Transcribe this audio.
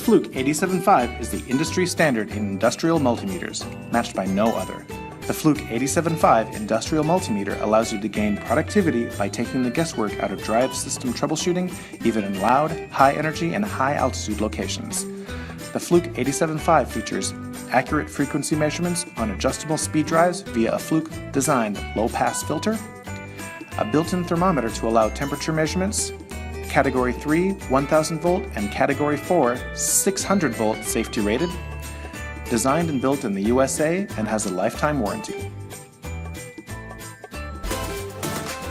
Fluke 875 is the industry standard in industrial multimeters, matched by no other. The Fluke 875 industrial multimeter allows you to gain productivity by taking the guesswork out of drive system troubleshooting, even in loud, high energy, and high altitude locations. The Fluke 875 features accurate frequency measurements on adjustable speed drives via a Fluke-designed low-pass filter, a built-in thermometer to allow temperature measurements, Category 3 1000 volt and Category 4 600 volt safety rated, designed and built in the USA and has a lifetime warranty.